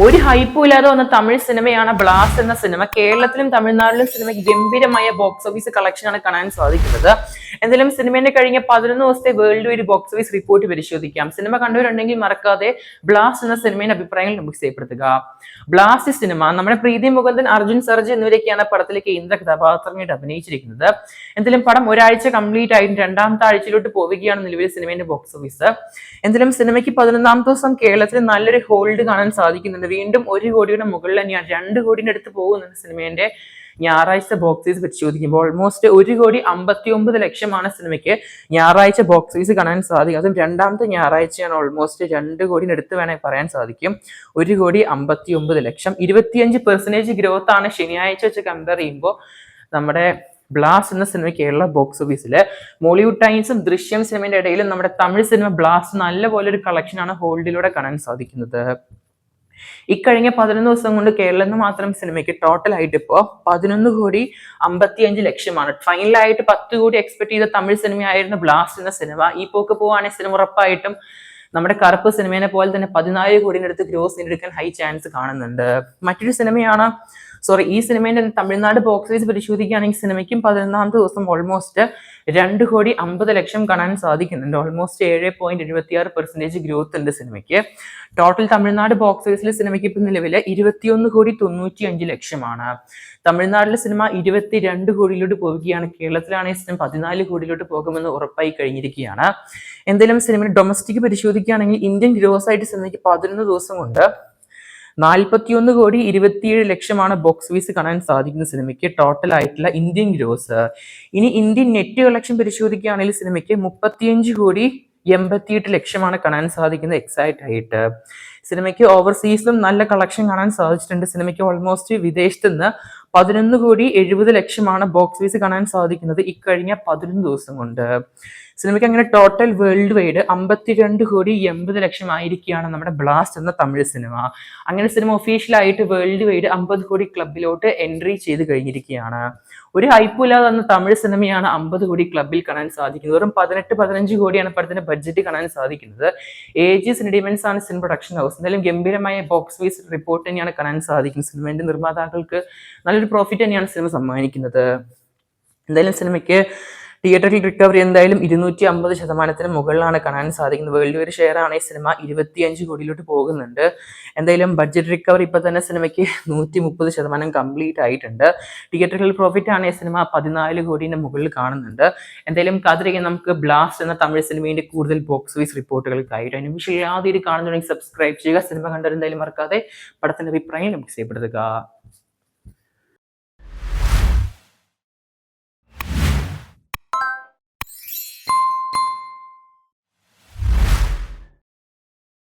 ഒരു ഹൈപ്പും ഇല്ലാതെ വന്ന തമിഴ് സിനിമയാണ് ബ്ലാസ്റ്റ് എന്ന സിനിമ. കേരളത്തിലും തമിഴ്നാട്ടിലും സിനിമയ്ക്ക് ഗംഭീരമായ ബോക്സ് ഓഫീസ് കളക്ഷനാണ് കാണാൻ സാധിക്കുന്നത്. എന്തായാലും സിനിമയുടെ കഴിഞ്ഞ 11 ദിവസത്തെ world wide box office report പരിശോധിക്കാം. സിനിമ കണ്ടവരുണ്ടെങ്കിൽ മറക്കാതെ ബ്ലാസ്റ്റ് എന്ന സിനിമയുടെ അഭിപ്രായങ്ങൾ നമുക്ക് ചെയ്യപ്പെടുത്തുക. ബ്ലാസ്റ്റ് സിനിമ നമ്മുടെ പ്രീതി മുകുന്ദൻ, അർജുൻ സർജ് എന്നിവരൊക്കെയാണ് പടത്തിലെ കേന്ദ്ര കഥാപാത്രങ്ങളായിട്ട് അഭിനയിച്ചിരിക്കുന്നത്. എന്തായാലും പടം ഒരാഴ്ച കംപ്ലീറ്റ് ആയിട്ട് രണ്ടാമത്തെ ആഴ്ചയിലോട്ട് പോവുകയാണ് നിലവിൽ സിനിമയുടെ ബോക്സ് ഓഫീസ്. എന്തായാലും സിനിമയ്ക്ക് 11ാം ദിവസം കേരളത്തിൽ നല്ലൊരു ഹോൾഡ് കാണാൻ സാധിക്കുന്നുണ്ട്. വീണ്ടും 1 കോടിയുടെ മുകളിൽ തന്നെയാണ്, 2 കോടിയുടെ അടുത്ത് പോകുന്നുണ്ട് സിനിമയുടെ ഞായറാഴ്ച ബോക്സ് ഓഫീസ് പരിശോധിക്കുമ്പോൾ. ഓൾമോസ്റ്റ് 1,59 ലക്ഷമാണ് സിനിമയ്ക്ക് ഞായറാഴ്ച ബോക്സ് ഓഫീസ് കാണാൻ സാധിക്കും. അതും രണ്ടാമത്തെ ഞായറാഴ്ചയാണ്. ഓൾമോസ്റ്റ് 2 കോടിയുടെ അടുത്ത് വേണമെങ്കിൽ പറയാൻ സാധിക്കും. 1,59 ലക്ഷം, 25% ഗ്രോത്ത് ആണ് ശനിയാഴ്ച വെച്ച് കമ്പയർ ചെയ്യുമ്പോൾ നമ്മുടെ ബ്ലാസ്റ്റ് എന്ന സിനിമ കേരള ബോക്സ് ഓഫീസില്. മോളിവുഡ് ടൈംസും ദൃശ്യം സിനിമയുടെ ഇടയിലും നമ്മുടെ തമിഴ് സിനിമ ബ്ലാസ്റ്റ് നല്ലപോലെ ഒരു കളക്ഷനാണ് ഹോൾഡിലൂടെ കാണാൻ സാധിക്കുന്നത്. ഇക്കഴിഞ്ഞ 11 ദിവസം കൊണ്ട് കേരളത്തിൽ മാത്രം സിനിമയ്ക്ക് ടോട്ടൽ ആയിട്ട് ഇപ്പോൾ 11,55 ലക്ഷമാണ്. ഫൈനലായിട്ട് 10 കോടി എക്സ്പെക്ട് ചെയ്ത തമിഴ് സിനിമയായിരുന്നു ബ്ലാസ്റ്റ് എന്ന സിനിമ. ഈ പോക്ക് പോവാണെങ്കിൽ സിനിമ ഉറപ്പായിട്ടും നമ്മുടെ കറുപ്പ് സിനിമയെ പോലെ തന്നെ 14 കോടിയുടെ അടുത്ത് ഗ്രോസ് നേടിയെടുക്കാൻ ഹൈ ചാൻസ് കാണുന്നുണ്ട്. മറ്റൊരു സിനിമയാണ് ഈ സിനിമയുടെ തമിഴ്നാട് ബോക്സ് ഓഫീസ് പരിശോധിക്കുകയാണെങ്കിൽ സിനിമയ്ക്കും 11ാമത്തെ ദിവസം ഓൾമോസ്റ്റ് 2,50 ലക്ഷം കാണാൻ സാധിക്കുന്നുണ്ട്. ഓൾമോസ്റ്റ് 7.76% ഗ്രോത്ത് ഉണ്ട് സിനിമയ്ക്ക്. ടോട്ടൽ തമിഴ്നാട് ബോക്സ് ഓഫീസിലെ സിനിമയ്ക്ക് ഇപ്പം നിലവില് 21,95 ലക്ഷമാണ്. തമിഴ്നാട്ടിലെ സിനിമ 22 കോടിയിലോട്ട് പോവുകയാണ്. കേരളത്തിലാണെങ്കിൽ സിനിമ 14 കോടിയിലോട്ട് പോകുമെന്ന് ഉറപ്പായി കഴിഞ്ഞിരിക്കുകയാണ്. എന്തായാലും സിനിമയുടെ ഡൊമസ്റ്റിക് പരിശോധിക്കുകയാണെങ്കിൽ ഇന്ത്യൻ ഗ്രോസ് ആയിട്ട് സിനിമയ്ക്ക് 11 ദിവസം കൊണ്ട് 41,27 ലക്ഷമാണ് ബോക്സ് ഓഫീസ് കാണാൻ സാധിക്കുന്ന സിനിമയ്ക്ക് ടോട്ടൽ ആയിട്ടുള്ള ഇന്ത്യൻ ഗ്രോസ്. ഇനി ഇന്ത്യൻ നെറ്റ് കളക്ഷൻ പരിശോധിക്കുകയാണെങ്കിൽ സിനിമയ്ക്ക് 35,88 ലക്ഷമാണ് കാണാൻ സാധിക്കുന്നത് എക്സാക്ട് ആയിട്ട്. സിനിമയ്ക്ക് ഓവർസീസിലും നല്ല കളക്ഷൻ കാണാൻ സാധിച്ചിട്ടുണ്ട്. സിനിമയ്ക്ക് ഓൾമോസ്റ്റ് വിദേശത്ത് നിന്ന് 11,70 ലക്ഷമാണ് ബോക്സ് ഓഫീസ് കാണാൻ സാധിക്കുന്നത് ഇക്കഴിഞ്ഞ 11 ദിവസം കൊണ്ട്. സിനിമയ്ക്ക് അങ്ങനെ ടോട്ടൽ വേൾഡ് വൈഡ് 52,80 ലക്ഷം ആയിരിക്കുകയാണ് നമ്മുടെ ബ്ലാസ്റ്റ് എന്ന തമിഴ് സിനിമ. അങ്ങനെ സിനിമ ഒഫീഷ്യലായിട്ട് വേൾഡ് വൈഡ് 50 കോടി ക്ലബിലോട്ട് എൻട്രി ചെയ്ത് കഴിഞ്ഞിരിക്കുകയാണ്. ഒരു ഹൈപ്പും ഇല്ലാതെ വന്ന തമിഴ് സിനിമയാണ് 50 കോടി ക്ലബിൽ കാണാൻ സാധിക്കുന്നത്. വെറും 18-15 കോടിയാണ് പടത്തിന്റെ ബഡ്ജറ്റ് കാണാൻ സാധിക്കുന്നത്. AG സിനിമൻസ് ആണ് സിനിമ പ്രൊഡക്ഷൻ ഹൗസ്. എന്തായാലും ഗംഭീരമായ ബോക്സ് ഓഫീസ് റിപ്പോർട്ട് തന്നെയാണ് കാണാൻ സാധിക്കുന്നത്. സിനിമയുടെ നിർമ്മാതാക്കൾക്ക് നല്ലൊരു പ്രോഫിറ്റ് തന്നെയാണ് സിനിമ സമ്മാനിക്കുന്നത്. എന്തായാലും സിനിമയ്ക്ക് തിയേറ്ററിൽ റിക്കവറി എന്തായാലും 250% മുകളിലാണ് കാണാൻ സാധിക്കുന്നത്. വേൾഡ് വൈഡ് ഷെയർ ആണ് ഈ സിനിമ 25 കോടിയിലോട്ട് പോകുന്നുണ്ട്. എന്തായാലും ബഡ്ജറ്റ് റിക്കവറി ഇപ്പൊ തന്നെ സിനിമയ്ക്ക് 130% കംപ്ലീറ്റ് ആയിട്ടുണ്ട്. തിയേറ്ററിൽ പ്രോഫിറ്റ് ആണ് ഈ സിനിമ 14 കോടിയുടെ മുകളിൽ കാണുന്നുണ്ട്. എന്തായാലും കാത്തിരിക്കാൻ നമുക്ക് ബ്ലാസ്റ്റ് എന്ന തമിഴ് സിനിമയുടെ കൂടുതൽ ബോക്സ് ഓഫീസ് റിപ്പോർട്ടുകൾക്കായിട്ട്. അതിന് വിഷയം യാതൊരു കാണുന്നുണ്ടെങ്കിൽ സബ്സ്ക്രൈബ് ചെയ്യുക. സിനിമ കണ്ടവരെന്തായാലും മറക്കാതെ പടത്തിന്റെ അഭിപ്രായം നമുക്ക് ചെയ്യപ്പെടുത്തുക.